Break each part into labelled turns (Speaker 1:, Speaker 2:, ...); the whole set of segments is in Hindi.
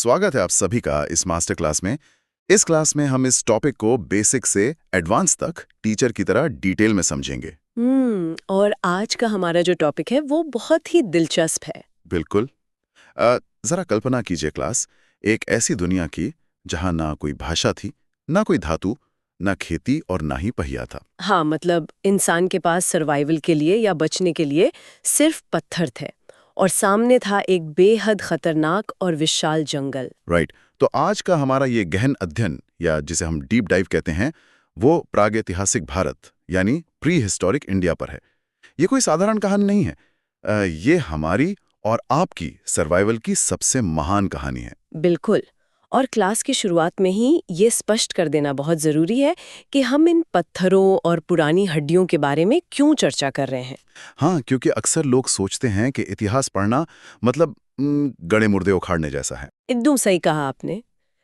Speaker 1: स्वागत है आप सभी का इस मास्टर क्लास में। इस क्लास में हम इस टॉपिक को बेसिक से एडवांस तक टीचर की तरह डिटेल में समझेंगे।
Speaker 2: और आज का हमारा जो टॉपिक है वो बहुत ही दिलचस्प है।
Speaker 1: बिल्कुल। जरा कल्पना कीजिए क्लास, एक ऐसी दुनिया की जहां ना कोई भाषा थी, ना कोई धातु, ना खेती और ना ही पहिया था।
Speaker 2: हाँ, मतलब इंसान के पास सर्वाइवल के लिए या बचने के लिए सिर्फ पत्थर थे और सामने था एक बेहद खतरनाक और विशाल जंगल।
Speaker 1: राइट। तो आज का हमारा ये गहन अध्ययन, या जिसे हम डीप डाइव कहते हैं, वो प्रागैतिहासिक भारत यानी प्री हिस्टोरिक इंडिया पर है। ये कोई साधारण कहानी नहीं है। ये हमारी और आपकी सर्वाइवल की सबसे महान कहानी है।
Speaker 2: बिल्कुल। और क्लास की शुरुआत में ही ये स्पष्ट कर देना बहुत जरूरी है कि हम इन पत्थरों और पुरानी हड्डियों के बारे में क्यों चर्चा कर रहे हैं।
Speaker 1: हाँ, क्योंकि अक्सर लोग सोचते हैं कि इतिहास पढ़ना मतलब गड़े मुर्दे उखाड़ने जैसा है।
Speaker 2: एकदम सही कहा आपने।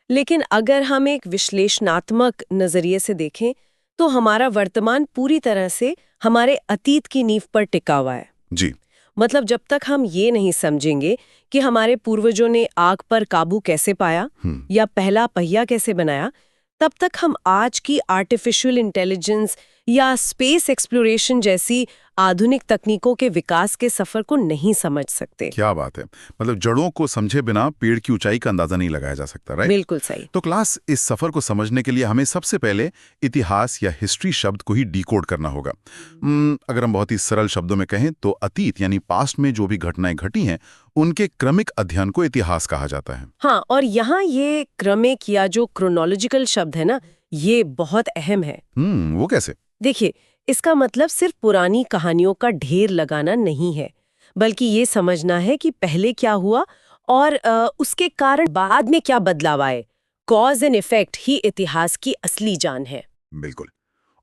Speaker 2: लेकिन अगर हम एक विश्लेषणात्मक नजरिए से देखें तो हमारा वर्तमान पूरी तरह से हमारे अतीत की नींव पर टिका हुआ है।
Speaker 1: जी।
Speaker 2: मतलब जब तक हम ये नहीं समझेंगे कि हमारे पूर्वजों ने आग पर काबू कैसे पाया या पहला पहिया कैसे बनाया, तब तक हम आज की आर्टिफिशियल इंटेलिजेंस या स्पेस एक्सप्लोरेशन जैसी आधुनिक तकनीकों के विकास के सफर को नहीं समझ सकते।
Speaker 1: क्या बात है। मतलब जड़ों को समझे बिना पेड़ की ऊंचाई का अंदाजा नहीं लगाया जा सकता, राइट?
Speaker 2: बिल्कुल सही।
Speaker 1: तो क्लास, इस सफर को समझने के लिए हमें सबसे पहले इतिहास या हिस्ट्री शब्द को ही डिकोड करना होगा। अगर हम बहुत ही सरल शब्दों में कहें तो अतीत यानी पास्ट में जो भी घटनाएं घटी हैं, उनके क्रमिक अध्ययन को इतिहास कहा जाता है।
Speaker 2: हाँ, और यहाँ ये क्रमिक या जो क्रोनोलॉजिकल शब्द है ना, ये बहुत अहम है।
Speaker 1: वो कैसे?
Speaker 2: देखिए, इसका मतलब सिर्फ पुरानी कहानियों का ढेर लगाना नहीं है, बल्कि ये समझना है कि पहले क्या हुआ और उसके कारण बाद में क्या बदलाव आए। कॉज एंड इफेक्ट ही इतिहास की असली जान है।
Speaker 1: बिल्कुल।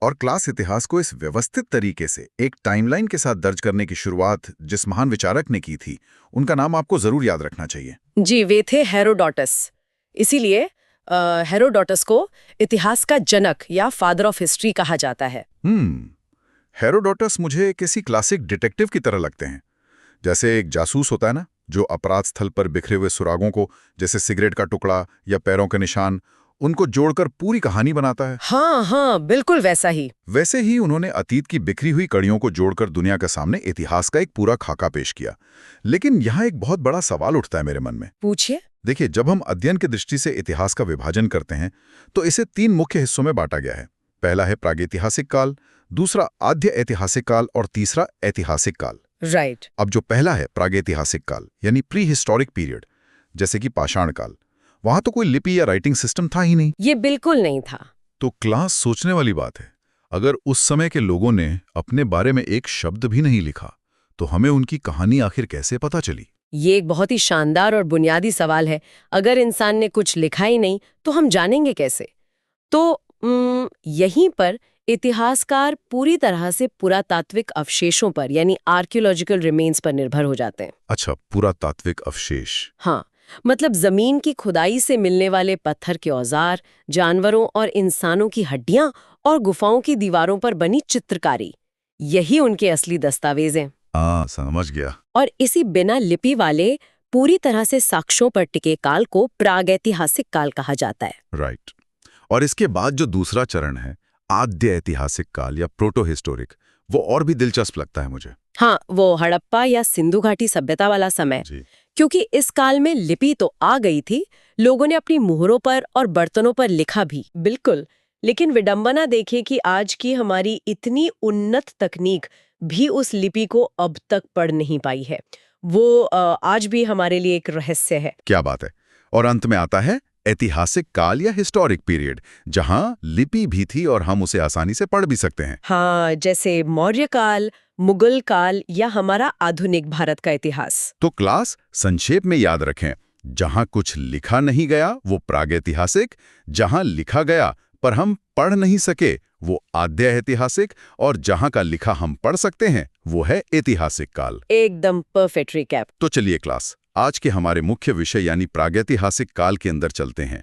Speaker 1: और क्लास, इतिहास को इस व्यवस्थित तरीके से एक टाइमलाइन के साथ दर्ज करने की शुरुआत जिस महान विचारक ने की थी, उनका नाम आपको जरूर याद रखना चाहिए।
Speaker 2: जी, वे थे हेरोडोटस। इसीलिए हेरोडोटस को इतिहास का जनक या फादर ऑफ हिस्ट्री कहा जाता है।
Speaker 1: हेरोडोटस मुझे किसी क्लासिक डिटेक्टिव की तरह लगते हैं। जैसे एक जासूस होता है ना, जो अपराध स्थल पर बिखरे हुए सुरागों को, जैसे सिगरेट का टुकड़ा या पैरों के निशान, उनको जोड़कर पूरी कहानी बनाता है।
Speaker 2: हाँ हाँ, बिल्कुल वैसा ही।
Speaker 1: वैसे ही उन्होंने अतीत की बिखरी हुई कड़ियों को जोड़कर दुनिया के सामने इतिहास का एक पूरा खाका पेश किया। लेकिन यहाँ एक बहुत बड़ा सवाल उठता है मेरे मन में।
Speaker 2: पूछिए।
Speaker 1: देखिए, जब हम अध्ययन की दृष्टि से इतिहास का विभाजन करते हैं तो इसे 3 मुख्य हिस्सों में बांटा गया है। पहला है प्रागैतिहासिक काल, दूसरा आद्य ऐतिहासिक काल और तीसरा ऐतिहासिक काल।
Speaker 2: राइट।
Speaker 1: अब जो पहला है प्रागैतिहासिक काल यानी प्री हिस्टोरिक पीरियड, जैसे कि पाषाण काल, वहां तो कोई लिपि या राइटिंग सिस्टम था ही नहीं।
Speaker 2: ये बिल्कुल नहीं था।
Speaker 1: तो क्लास, सोचने वाली बात है, अगर उस समय के लोगों ने अपने बारे में एक शब्द भी नहीं लिखा तो हमें उनकी कहानी आखिर कैसे पता चली?
Speaker 2: ये एक बहुत ही शानदार और बुनियादी सवाल है। अगर इंसान ने कुछ लिखा ही नहीं तो हम जानेंगे कैसे? तो यहीं पर इतिहासकार पूरी तरह से पुरातात्विक अवशेषों पर यानी आर्कियोलॉजिकल रिमेन्स पर निर्भर हो जाते हैं।
Speaker 1: अच्छा, पुरातात्विक अवशेष।
Speaker 2: हाँ, मतलब जमीन की खुदाई से मिलने वाले पत्थर के औजार, जानवरों और इंसानों की हड्डियां और गुफाओं की दीवारों पर बनी चित्रकारी, यही उनके असली दस्तावेज हैं।
Speaker 1: समझ गया।
Speaker 2: और इसी बिना लिपि वाले पूरी तरह से साक्ष्यों पर टिके काल को प्रागैतिहासिक काल कहा जाता है।
Speaker 1: राइट। और इसके बाद जो दूसरा चरण है, आद्य ऐतिहासिक काल या प्रोटो हिस्टोरिक, वो और भी दिलचस्प लगता है मुझे।
Speaker 2: हाँ, वो हड़प्पा या सिंधु घाटी सभ्यता वाला समय। क्योंकि इस काल में लिपि तो आ गई थी, लोगों ने अपनी मुहरों पर और बर्तनों पर लिखा भी। बिल्कुल। लेकिन विडंबना देखें कि आज की हमारी इतनी उन्नत तकनीक भी उस लिपि को अब तक पढ़ नहीं पाई है। वो आज भी हमारे लिए एक रहस्य है।
Speaker 1: क्या बात है। और अंत में आता है ऐतिहासिक काल या हिस्टोरिक पीरियड, जहां लिपि भी थी और हम उसे आसानी से पढ़ भी सकते हैं।
Speaker 2: हाँ, जैसे मौर्य काल, मुगल काल या हमारा आधुनिक भारत का इतिहास।
Speaker 1: तो क्लास, संक्षेप में याद रखें, जहां कुछ लिखा नहीं गया वो प्रागैतिहासिक, जहां लिखा गया पर हम पढ़ नहीं सके वो आद्य ऐतिहासिक, और जहां का लिखा हम पढ़ सकते हैं वो है ऐतिहासिक काल।
Speaker 2: एकदम परफेक्ट रिकैप।
Speaker 1: तो चलिए क्लास, आज के हमारे मुख्य विषय यानी प्रागैतिहासिक काल के अंदर चलते हैं।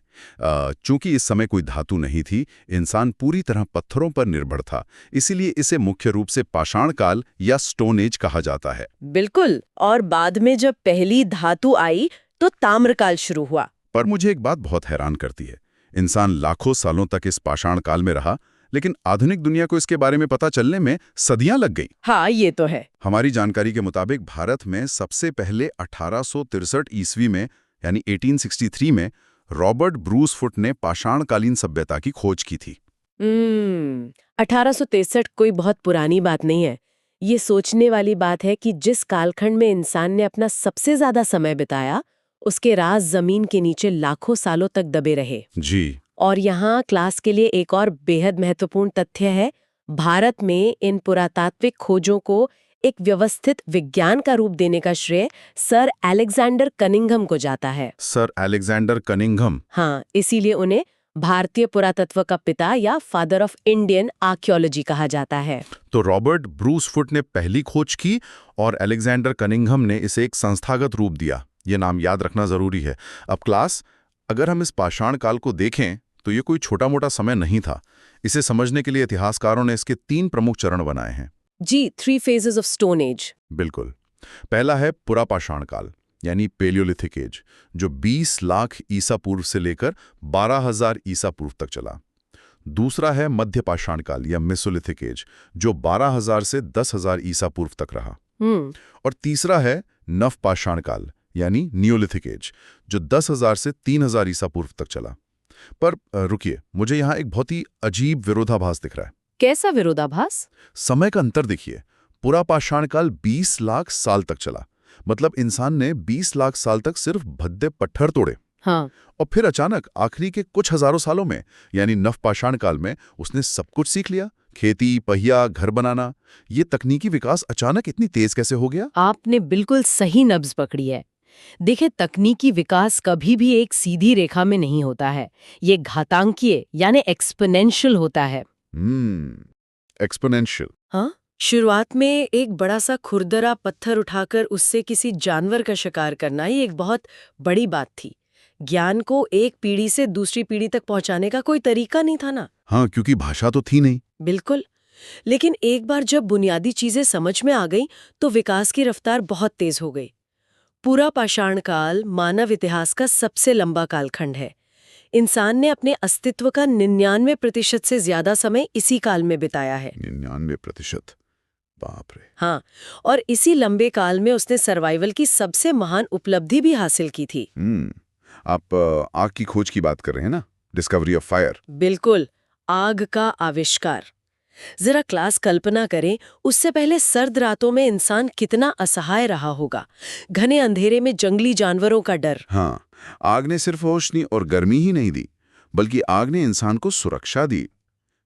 Speaker 1: चूंकि इस समय कोई धातु नहीं थी, इंसान पूरी तरह पत्थरों पर निर्भर था, इसीलिए इसे मुख्य रूप से पाषाण काल या स्टोन एज कहा जाता है।
Speaker 2: बिल्कुल। और बाद में जब पहली धातु आई तो ताम्रकाल शुरू हुआ,
Speaker 1: पर मुझे एक बात बहुत हैरान करती है। इंसान लाखों सालों तक इस पाषाण काल में रहा, लेकिन आधुनिक दुनिया को इसके बारे में पता चलने में सदियां लग गईं।
Speaker 2: हाँ, ये तो है।
Speaker 1: हमारी जानकारी के मुताबिक भारत में सबसे पहले 1863 ईस्वी में यानी 1863 में रॉबर्ट ब्रूस फुट ने पाषाणकालीन सभ्यता की खोज की थी।
Speaker 2: 1863 कोई बहुत पुरानी बात नहीं है। ये सोचने वाली बात है कि जिस कालखंड में इंसान ने अपना सबसे ज्यादा समय बिताया, उसके राज जमीन के नीचे लाखों सालों तक दबे रहे।
Speaker 1: जी।
Speaker 2: और यहाँ क्लास के लिए एक और बेहद महत्वपूर्ण तथ्य है। भारत में इन पुरातात्विक खोजों को एक व्यवस्थित विज्ञान का रूप देने का श्रेय सर अलेक्जेंडर कनिंघम को जाता है।
Speaker 1: Sir Alexander Cunningham.
Speaker 2: हाँ, इसीलिए उन्हें भारतीय पुरातत्व का पिता या फादर ऑफ इंडियन आर्कियोलॉजी कहा जाता है।
Speaker 1: तो रॉबर्ट ब्रूस फुट ने पहली खोज की और अलेक्जेंडर कनिंघम ने इसे एक संस्थागत रूप दिया। ये नाम याद रखना जरूरी है। अब क्लास, अगर हम इस पाषाण काल को देखें तो ये कोई छोटा मोटा समय नहीं था। इसे समझने के लिए इतिहासकारों ने इसके 3 प्रमुख चरण बनाए हैं।
Speaker 2: जी, 3 phases ऑफ स्टोन एज।
Speaker 1: बिल्कुल। पहला है पुरापाषाण काल यानी पेलियोलिथिक एज, जो 20 लाख ईसा पूर्व से लेकर 12,000 ईसा पूर्व तक चला। दूसरा है मध्य पाषाण काल या मेसोलिथिक एज, जो 12,000 से 10,000 ईसा पूर्व तक रहा। और तीसरा है नवपाषाण काल यानी नियोलिथिक एज, जो 10,000 से 3,000 ईसा पूर्व तक चला। पर रुकिए, मुझे यहाँ एक बहुत ही अजीब विरोधाभास दिख रहा है।
Speaker 2: कैसा विरोधाभास?
Speaker 1: समय का अंतर देखिए। पुरापाषाण काल 20 लाख साल तक चला, मतलब इंसान ने 20 लाख साल तक सिर्फ भद्दे पत्थर तोड़े।
Speaker 2: हाँ।
Speaker 1: और फिर अचानक आखिरी के कुछ हजारों सालों में यानी नवपाषाण काल में उसने सब कुछ सीख लिया। खेती, पहिया, घर बनाना। ये तकनीकी विकास अचानक इतनी तेज कैसे हो गया?
Speaker 2: आपने बिल्कुल सही नब्ज पकड़ी है। देखिए, तकनीकी विकास कभी भी एक सीधी रेखा में नहीं होता है। ये घातांकीय यानी एक्सपोनेंशियल होता है।
Speaker 1: एक्सपोनेंशियल।
Speaker 2: हाँ, शुरुआत में एक बड़ा सा खुरदरा पत्थर उठाकर उससे किसी जानवर का शिकार करना ही एक बहुत बड़ी बात थी। ज्ञान को एक पीढ़ी से दूसरी पीढ़ी तक पहुंचाने का कोई तरीका नहीं था ना।
Speaker 1: हाँ, क्योंकि भाषा तो थी नहीं।
Speaker 2: बिल्कुल। लेकिन एक बार जब बुनियादी चीजें समझ में आ गईं, तो विकास की रफ्तार बहुत तेज हो गई। पूरा पाषाण काल मानव इतिहास का सबसे लंबा कालखंड है। इंसान ने अपने अस्तित्व का 99% से ज्यादा समय इसी काल में बिताया है।
Speaker 1: 99%? बाप रे।
Speaker 2: हाँ, और इसी लंबे काल में उसने सर्वाइवल की सबसे महान उपलब्धि भी हासिल की थी।
Speaker 1: आप आग की खोज की बात कर रहे हैं ना? Discovery of fire.
Speaker 2: बिल्कुल, आग का आविष्कार। जरा क्लास कल्पना करें, उससे पहले सर्द रातों में इंसान कितना असहाय रहा होगा। घने अंधेरे में जंगली जानवरों का डर।
Speaker 1: हाँ, आग ने सिर्फ रोशनी और गर्मी ही नहीं दी, बल्कि आग ने इंसान को सुरक्षा दी।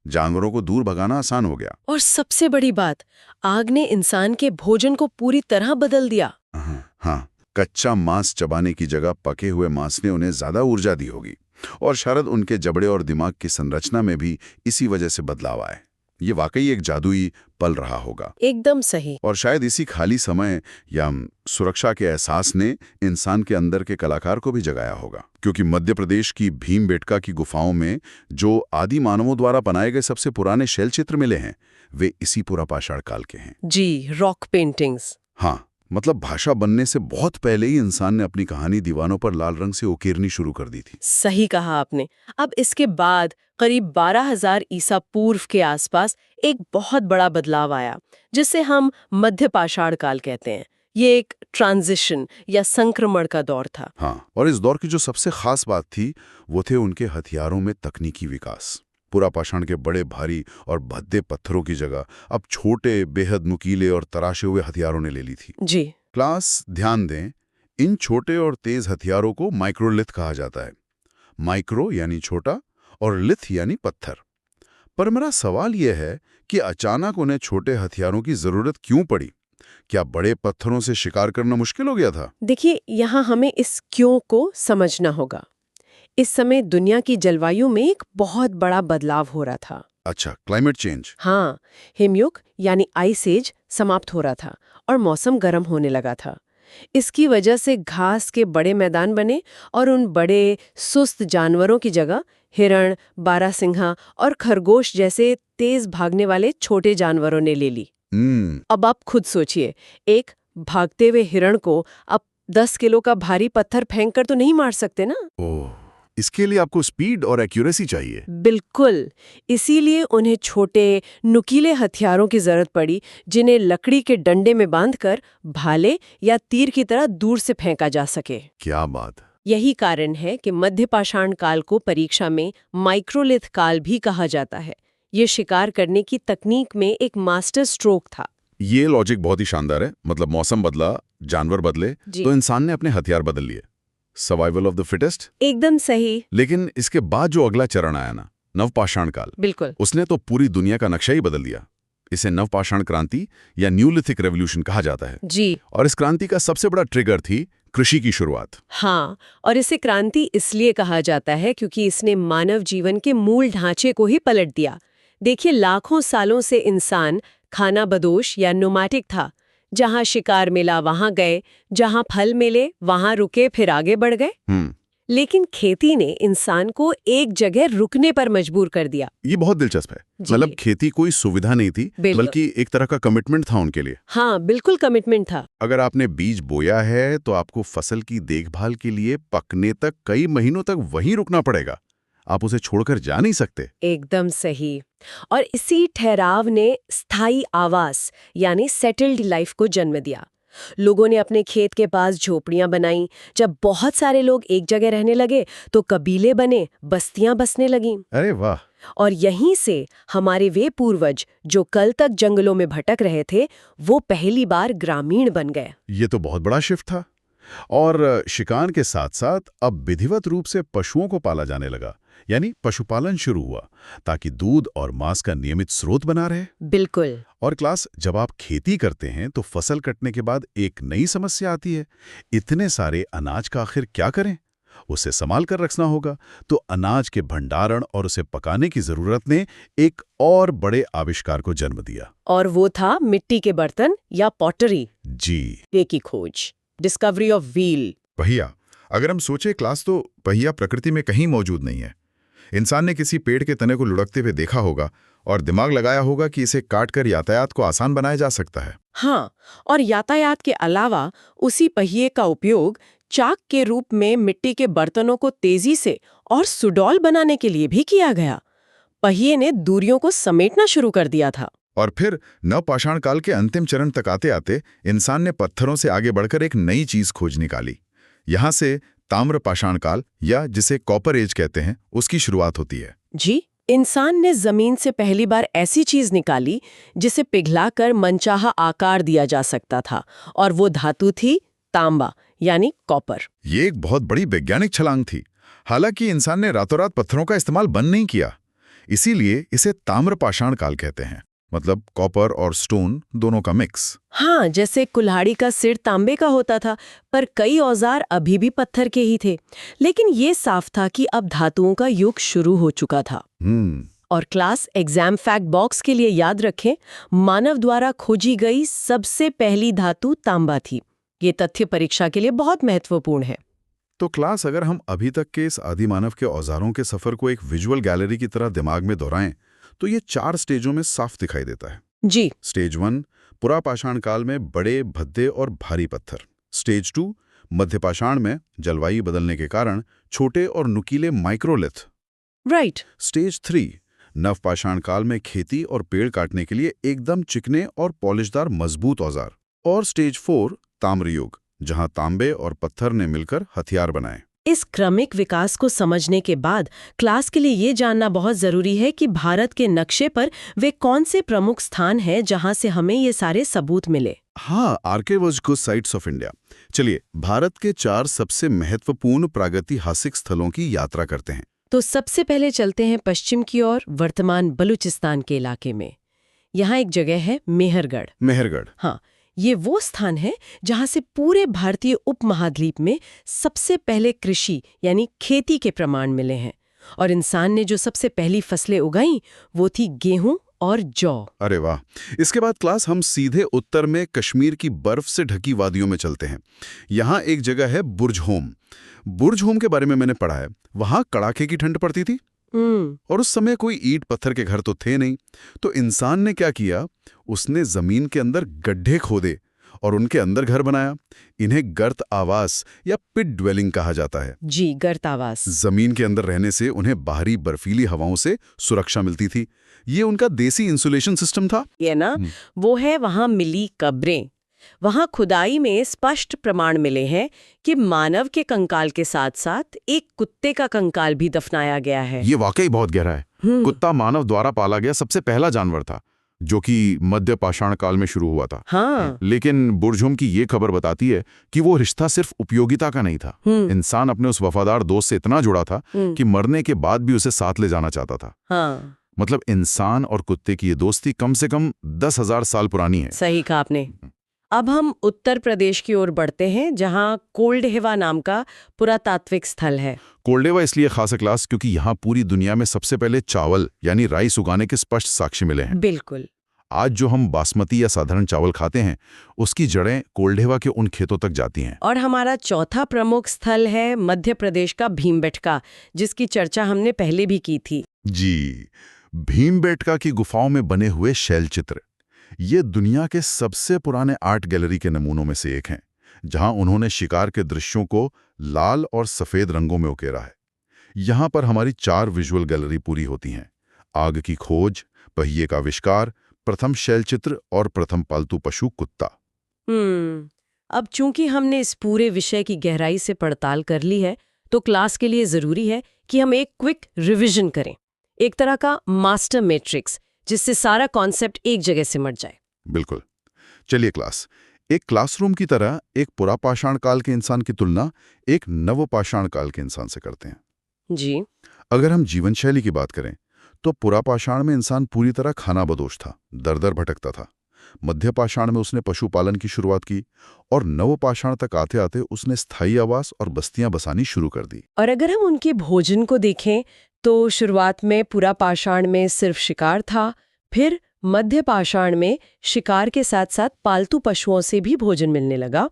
Speaker 1: जानवरों को दूर भगाना आसान हो गया।
Speaker 2: और सबसे बड़ी बात, आग ने इंसान के भोजन को पूरी तरह बदल दिया।
Speaker 1: हाँ, कच्चा मांस चबाने की जगह पके हुए मांस ने उन्हें ज्यादा ऊर्जा दी होगी। और शायद उनके जबड़े और दिमाग की संरचना में भी इसी वजह से बदलाव आए। ये वाकई एक जादुई पल रहा होगा।
Speaker 2: एकदम सही।
Speaker 1: और शायद इसी खाली समय या सुरक्षा के एहसास ने इंसान के अंदर के कलाकार को भी जगाया होगा। क्योंकि मध्य प्रदेश की भीमबेटका की गुफाओं में जो आदि मानवों द्वारा बनाए गए सबसे पुराने शैल चित्र मिले हैं, वे इसी पुरापाषाण काल के हैं।
Speaker 2: जी, रॉक पेंटिंग्स।
Speaker 1: हाँ, मतलब भाषा बनने से बहुत पहले ही इंसान ने अपनी कहानी दीवानों पर लाल रंग से उकेरनी शुरू कर दी थी।
Speaker 2: सही कहा आपने। अब इसके बाद करीब 12,000 ईसा पूर्व के आसपास एक बहुत बड़ा बदलाव आया, जिसे हम मध्य पाषाण काल कहते हैं। ये एक ट्रांजिशन या संक्रमण का दौर था।
Speaker 1: हाँ, और इस दौर की जो सबसे खास बात थी, वो थे उनके हथियारों में तकनीकी विकास। पुरापाषाण के बड़े भारी और भद्दे पत्थरों की जगह अब छोटे, बेहद नुकीले और तराशे हुए हथियारों ने ले ली थी।
Speaker 2: जी।
Speaker 1: क्लास, ध्यान दें, इन छोटे और तेज हथियारों को माइक्रोलिथ कहा जाता है। माइक्रो यानी छोटा और लिथ यानी पत्थर। पर मेरा सवाल यह है कि अचानक उन्हें छोटे हथियारों की जरूरत क्यों पड़ी? क्या बड़े पत्थरों से शिकार करना मुश्किल हो गया था?
Speaker 2: देखिए, यहाँ हमें इस क्यों को समझना होगा। इस समय दुनिया की जलवायु में एक बहुत बड़ा बदलाव हो रहा था।
Speaker 1: अच्छा, क्लाइमेट चेंज।
Speaker 2: हाँ, हिमयुग यानी आइस एज समाप्त हो रहा था और मौसम गर्म होने लगा था। इसकी वजह से घास के बड़े मैदान बने और उन बड़े सुस्त जानवरों की जगह हिरण, बारहसिंहा और खरगोश जैसे तेज भागने वाले छोटे जानवरों ने ले ली। अब आप खुद सोचिए, एक भागते हुए हिरण को अब 10 किलो का भारी पत्थर फेंक कर तो नहीं मार सकते ना।
Speaker 1: ओह, इसके लिए आपको स्पीड और एक्यूरेसी चाहिए।
Speaker 2: बिल्कुल। इसीलिए उन्हें छोटे, नुकीले हथियारों की जरूरत पड़ी, जिन्हें लकड़ी के डंडे में बांधकर भाले या तीर की तरह दूर से फेंका जा सके।
Speaker 1: क्या बात।
Speaker 2: यही कारण है कि मध्य पाषाण काल को परीक्षा में माइक्रोलिथ काल भी कहा जाता है। ये शिकार करने की तकनीक में एक मास्टर स्ट्रोक था।
Speaker 1: ये लॉजिक बहुत ही शानदार है। मतलब मौसम बदला, जानवर बदले, तो इंसान ने अपने हथियार बदल लिए। Survival of the fittest.
Speaker 2: एकदम सही।
Speaker 1: लेकिन इसके बाद जो अगला चरण आया ना, नवपाषाण काल,
Speaker 2: बिल्कुल।
Speaker 1: उसने तो पूरी दुनिया का नक्शा ही बदल दिया। इसे नवपाषाण क्रांति या न्यूलिथिक रेवोल्यूशन कहा जाता है
Speaker 2: जी।
Speaker 1: और इस क्रांति का सबसे बड़ा ट्रिगर थी कृषि की शुरुआत।
Speaker 2: हाँ, और इसे क्रांति इसलिए कहा जाता है क्योंकि इसने मानव जीवन के मूल ढांचे को ही पलट दिया। देखिए, लाखों सालों से इंसान खानाबदोश या नोमैटिक था। जहां शिकार मिला वहां गए, जहां फल मिले वहां रुके, फिर आगे बढ़ गए। लेकिन खेती ने इंसान को एक जगह रुकने पर मजबूर कर दिया।
Speaker 1: ये बहुत दिलचस्प है। मतलब खेती कोई सुविधा नहीं थी, बल्कि एक तरह का कमिटमेंट था उनके लिए।
Speaker 2: हाँ, बिल्कुल कमिटमेंट था।
Speaker 1: अगर आपने बीज बोया है तो आपको फसल की देखभाल के लिए पकने तक कई महीनों तक वहीं रुकना पड़ेगा। आप उसे छोड़कर जा नहीं सकते।
Speaker 2: एकदम सही। और इसी ठहराव ने स्थायी आवास यानी सेटल्ड लाइफ को जन्म दिया। लोगों ने अपने खेत के पास झोपड़ियां बनाई। जब बहुत सारे लोग एक जगह रहने लगे तो कबीले बने, बस्तियां बसने लगीं।
Speaker 1: अरे वाह।
Speaker 2: और यहीं से हमारे वे पूर्वज जो कल तक जंगलों में भटक रहे थे, वो पहली बार ग्रामीण बन गए।
Speaker 1: ये तो बहुत बड़ा शिफ्ट था। और शिकार के साथ साथ अब विधिवत रूप से पशुओं को पाला जाने लगा, यानी पशुपालन शुरू हुआ, ताकि दूध और मांस का नियमित स्रोत बना रहे।
Speaker 2: बिल्कुल।
Speaker 1: और क्लास, जब आप खेती करते हैं तो फसल कटने के बाद एक नई समस्या आती है। इतने सारे अनाज का आखिर क्या करें? उसे संभाल कर रखना होगा। तो अनाज के भंडारण और उसे पकाने की जरूरत ने एक और बड़े आविष्कार को जन्म दिया।
Speaker 2: और वो था मिट्टी के बर्तन या पॉटरी।
Speaker 1: जी।
Speaker 2: की खोज, डिस्कवरी ऑफ व्हील।
Speaker 3: पहिया, अगर हम सोचे क्लास, तो पहिया प्रकृति में कहीं मौजूद नहीं है। इंसान ने किसी पेड़ के तने को लुढ़कते हुए देखा होगा और दिमाग लगाया होगा कि इसे काटकर यातायात को आसान बनाया जा सकता है।
Speaker 2: हाँ, और यातायात के अलावा उसी पहिए का उपयोग चाक के रूप में मिट्टी के बर्तनों को तेजी से और सुडौल बनाने के लिए भी किया गया। पहिए ने दूरियों को समेटना शुरू कर दिया था।
Speaker 3: और फिर नवपाषाण काल के अंतिम चरण तक आते आते इंसान ने पत्थरों से आगे बढ़कर एक नई चीज खोज निकाली। यहां से ताम्र पाषाण काल, या जिसे कॉपर एज कहते हैं, उसकी शुरुआत होती है।
Speaker 2: जी, इंसान ने जमीन से पहली बार ऐसी चीज निकाली जिसे पिघलाकर मनचाहा आकार दिया जा सकता था, और वो धातु थी तांबा यानी कॉपर।
Speaker 3: ये एक बहुत बड़ी वैज्ञानिक छलांग थी। हालांकि इंसान ने रातों रात पत्थरों का इस्तेमाल बंद नहीं किया, इसीलिए इसे ताम्र पाषाण काल कहते हैं। मतलब कॉपर और स्टोन दोनों का मिक्स।
Speaker 2: हाँ, जैसे कुल्हाड़ी का सिर तांबे का होता था, पर कई औजार अभी भी पत्थर के ही थे। लेकिन ये साफ था कि अब धातुओं का युग शुरू हो चुका था। और क्लास, एग्जाम फैक्ट बॉक्स के लिए याद रखें, मानव द्वारा खोजी गई सबसे पहली धातु तांबा थी। ये तथ्य परीक्षा के लिए बहुत महत्वपूर्ण है।
Speaker 1: तो क्लास, अगर हम अभी तक के इस आदिमानव के औजारों के सफर को एक विजुअल गैलरी की तरह दिमाग में दोहराएं, तो ये 4 स्टेजों में साफ दिखाई देता है।
Speaker 2: जी।
Speaker 1: स्टेज 1 पुरापाषाण काल में बड़े, भद्दे और भारी पत्थर। स्टेज 2 मध्यपाषाण में जलवायु बदलने के कारण छोटे और नुकीले माइक्रोलिथ।
Speaker 2: राइट।
Speaker 1: स्टेज 3 नवपाषाण काल में खेती और पेड़ काटने के लिए एकदम चिकने और पॉलिशदार मजबूत औजार। और स्टेज 4 ताम्रयुग, जहां तांबे और पत्थर ने मिलकर हथियार बनाए।
Speaker 2: इस क्रमिक विकास को समझने के बाद क्लास के लिए ये जानना बहुत जरूरी है कि भारत के नक्शे पर वे कौन से प्रमुख स्थान हैं जहां से हमें ये सारे सबूत मिले।
Speaker 1: हाँ, आर्कियोलॉजिकल साइट्स ऑफ इंडिया। चलिए, भारत के 4 सबसे महत्वपूर्ण प्रागैतिहासिक स्थलों की यात्रा करते हैं।
Speaker 2: तो सबसे पहले चलते हैं पश्चिम की ओर, वर्तमान बलूचिस्तान के इलाके में। यहाँ एक जगह है मेहरगढ़।
Speaker 1: मेहरगढ़।
Speaker 2: हाँ, ये वो स्थान है जहां से पूरे भारतीय उपमहाद्वीप में सबसे पहले कृषि यानी खेती के प्रमाण मिले हैं। और इंसान ने जो सबसे पहली फसलें उगाई वो थी गेहूं और जौ।
Speaker 1: अरे वाह। इसके बाद क्लास, हम सीधे उत्तर में कश्मीर की बर्फ से ढकी वादियों में चलते हैं। यहाँ एक जगह है बुर्जहोम। बुर्जहोम के बारे में मैंने पढ़ा है। वहाँ कड़ाके की ठंड पड़ती थी और उस समय कोई ईंट पत्थर के घर तो थे नहीं। तो इंसान ने क्या किया, उसने जमीन के अंदर गड्ढे खोदे और उनके अंदर घर बनाया। इन्हें गर्त आवास या पिट ड्वेलिंग कहा जाता है।
Speaker 2: जी, गर्त आवास।
Speaker 1: जमीन के अंदर रहने से उन्हें बाहरी बर्फीली हवाओं से सुरक्षा मिलती थी। ये उनका देसी इंसुलेशन सिस्टम था।
Speaker 2: ये ना, वो है वहां मिली कब्रें। वहां खुदाई में स्पष्ट प्रमाण मिले हैं कि मानव के कंकाल के साथ साथ एक कुत्ते का कंकाल भी दफनाया गया है।
Speaker 3: ये वाकई बहुत गहरा है। कुत्ता मानव द्वारा पाला गया सबसे पहला जानवर था, जो कि मध्य पाषाण काल में शुरू हुआ था।
Speaker 2: हाँ।
Speaker 3: लेकिन बुर्जहुम की ये खबर बताती है कि वो रिश्ता सिर्फ उपयोगिता का नहीं था। इंसान अपने उस वफादार दोस्त से इतना जुड़ा था कि मरने के बाद भी उसे साथ ले जाना चाहता था।
Speaker 2: हाँ।
Speaker 3: मतलब इंसान और कुत्ते की ये दोस्ती कम से कम 10,000 साल पुरानी है।
Speaker 2: सही कहा आपने। अब हम उत्तर प्रदेश की ओर बढ़ते हैं, जहां कोल्डहेवा नाम का पुरातात्विक स्थल है।
Speaker 3: कोल्डेवा इसलिए खास क्लास क्योंकि यहाँ पूरी दुनिया में सबसे पहले चावल यानी राइस उगाने के स्पष्ट साक्ष्य मिले हैं।
Speaker 2: बिल्कुल।
Speaker 3: आज जो हम बासमती या साधारण चावल खाते हैं, उसकी जड़ें कोल्डेवा के उन खेतों तक जाती हैं।
Speaker 2: और हमारा चौथा प्रमुख स्थल है मध्य प्रदेश का भीमबेटका, जिसकी चर्चा हमने पहले भी की थी।
Speaker 3: जी, भीमबेटका की गुफाओं में बने हुए शैल चित्र ये दुनिया के सबसे पुराने आर्ट गैलरी के नमूनों में से एक हैं, जहां उन्होंने शिकार के दृश्यों को लाल और सफेद रंगों में उकेरा है। यहां पर हमारी 4 विजुअल गैलरी पूरी होती हैं: आग की खोज, पहिए का आविष्कार, प्रथम शैलचित्र और प्रथम पालतू पशु कुत्ता।
Speaker 2: अब चूंकि हमने इस पूरे विषय की गहराई से पड़ताल कर ली है, तो क्लास के लिए जरूरी है कि हम एक क्विक रिवीजन करें, एक तरह का मास्टर मैट्रिक्स, जिससे सारा कॉन्सेप्ट एक जगह सिमट जाए।
Speaker 3: बिल्कुल। चलिए क्लास, एक क्लासरूम की तरह एक पुरापाषाण काल के इंसान की तुलना एक नवपाषाण काल के इंसान से करते हैं।
Speaker 2: जी।
Speaker 3: अगर हम जीवन शैली की बात करें तो पुरापाषाण में इंसान पूरी तरह खानाबदोश था, दर दर भटकता था। मध्यपाषाण में उसने पशुपालन की शुरुआत की और नवपाषाण तक आते आते उसने स्थायी आवास और बस्तियां बसानी शुरू कर दी।
Speaker 2: और अगर हम उनके भोजन को देखें तो शुरुआत में पुरापाषाण में सिर्फ शिकार था, फिर मध्यपाषाण में शिकार के साथ साथ पालतू पशुओं से भी भोजन मिलने लगा,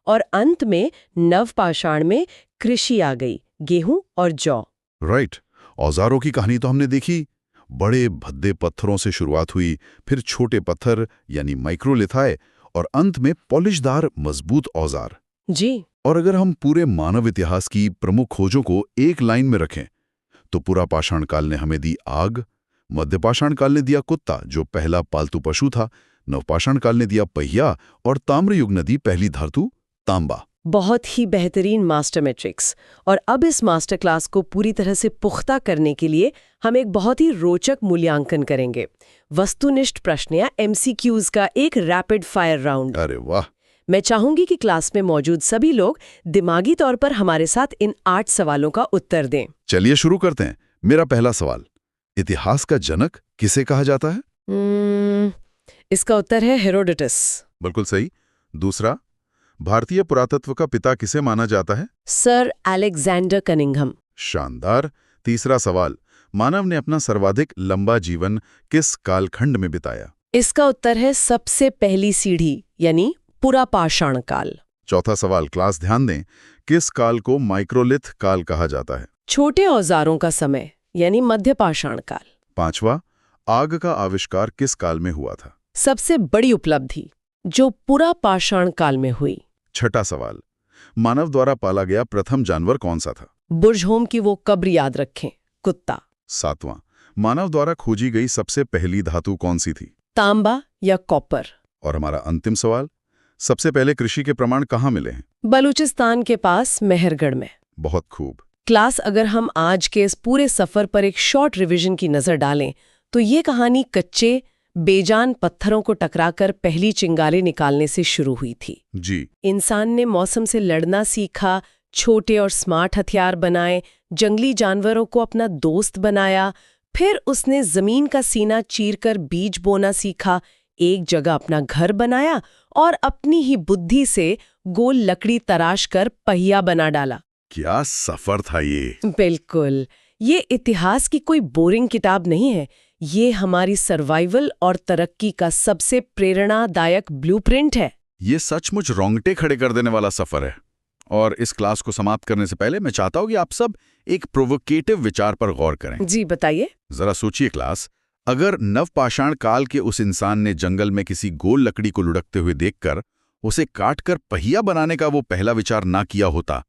Speaker 2: और अंत में नवपाषाण में कृषि आ गई, गेहूं और जौ।
Speaker 3: राइट। औजारों की कहानी तो हमने देखी। बड़े भद्दे पत्थरों से शुरुआत हुई, फिर छोटे पत्थर यानी माइक्रोलिथ आए और अंत में पॉलिशदार मजबूत औजार।
Speaker 2: जी।
Speaker 3: और अगर हम पूरे मानव इतिहास की प्रमुख खोजों को एक लाइन में रखें तो पुरापाषाण काल ने हमें दी आग, मध्यपाषाण काल ने दिया कुत्ता जो पहला पालतू पशु था, नवपाषाण काल ने दिया पहिया और ताम्रयुग ने दी पहली धातु तांबा।
Speaker 2: बहुत ही बेहतरीन मास्टर मैट्रिक्स। और अब इस मास्टर क्लास को पूरी तरह से पुख्ता करने के लिए हम एक बहुत ही रोचक मूल्यांकन करेंगे, वस्तुनिष्ठ प्रश्न या MCQs का एक रैपिड फायर राउंड।
Speaker 3: अरे वाह।
Speaker 2: मैं चाहूंगी कि क्लास में मौजूद सभी लोग दिमागी तौर पर हमारे साथ इन 8 सवालों का उत्तर दें।
Speaker 3: चलिए शुरू करते हैं। मेरा पहला सवाल, इतिहास का जनक किसे कहा जाता है?
Speaker 2: इसका उत्तर है हेरोडोटस।
Speaker 3: बिल्कुल सही। दूसरा, भारतीय पुरातत्व का पिता किसे माना जाता है?
Speaker 2: Sir Alexander Cunningham.
Speaker 3: शानदार। तीसरा सवाल, मानव ने अपना सर्वाधिक लंबा जीवन किस कालखंड में बिताया?
Speaker 2: इसका उत्तर है सबसे पहली सीढ़ी यानी पुरापाषाण काल।
Speaker 3: चौथा सवाल, क्लास ध्यान दें, किस काल को माइक्रोलिथ काल कहा जाता है?
Speaker 2: छोटे औजारों का समय यानी मध्यपाषाण काल।
Speaker 3: पांचवा, आग का आविष्कार किस काल में हुआ था?
Speaker 2: सबसे बड़ी उपलब्धि जो पुरापाषाण काल में हुई।
Speaker 3: छठा सवाल, मानव द्वारा पाला गया प्रथम जानवर कौन सा था?
Speaker 2: बुर्जहोम की वो कब्र याद रखें, कुत्ता।
Speaker 3: सातवां, मानव द्वारा खोजी गई सबसे पहली धातु कौन सी थी?
Speaker 2: तांबा या कॉपर।
Speaker 3: और हमारा अंतिम सवाल, सबसे पहले कृषि के प्रमाण कहाँ मिले हैं?
Speaker 2: बलूचिस्तान के पास मेहरगढ़ में।
Speaker 3: बहुत खूब।
Speaker 2: क्लास, अगर हम आज के इस पूरे सफर पर एक शॉर्ट रिवीजन की नजर डालें तो ये कहानी कच्चे बेजान पत्थरों को टकराकर पहली चिंगारी निकालने से शुरू हुई थी।
Speaker 3: जी।
Speaker 2: इंसान ने मौसम से लड़ना सीखा, छोटे और स्मार्ट हथियार बनाए, जंगली जानवरों को अपना दोस्त बनाया, फिर उसने जमीन का सीना चीरकर बीज बोना सीखा, एक जगह अपना घर बनाया और अपनी ही बुद्धि से गोल लकड़ी तराश कर पहिया बना डाला।
Speaker 3: क्या सफर था ये।
Speaker 2: बिल्कुल। ये इतिहास की कोई बोरिंग किताब नहीं है, ये हमारी सर्वाइवल और तरक्की का सबसे प्रेरणादायक ब्लूप्रिंट है।
Speaker 3: ये सचमुच रोंगटे खड़े कर देने वाला सफर है। और इस क्लास को समाप्त करने से पहले मैं चाहता हूं कि आप सब एक प्रोवोकेटिव विचार पर गौर करें।
Speaker 2: जी बताइए।
Speaker 3: जरा सोचिए क्लास, अगर नवपाषाण काल के उस इंसान ने जंगल में किसी गोल लकड़ी को लुढ़कते हुए देखकर उसे काटकर पहिया बनाने का वो पहला विचार ना किया होता,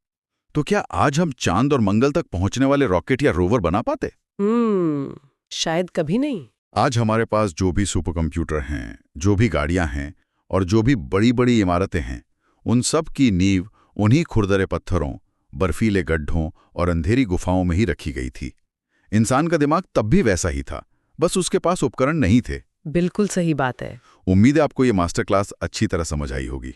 Speaker 3: तो क्या आज हम चांद और मंगल तक पहुंचने वाले रॉकेट या रोवर बना पाते?
Speaker 2: शायद कभी नहीं।
Speaker 3: आज हमारे पास जो भी सुपर कंप्यूटर हैं, जो भी गाड़ियां हैं और जो भी बड़ी बड़ी इमारतें हैं, उन सब की नींव उन्हीं खुरदरे पत्थरों, बर्फीले गड्ढों और अंधेरी गुफाओं में ही रखी गई थी। इंसान का दिमाग तब भी वैसा ही था, बस उसके पास उपकरण नहीं थे।
Speaker 2: बिल्कुल सही बात है।
Speaker 3: उम्मीद है आपको ये मास्टर क्लास अच्छी तरह समझ आई होगी।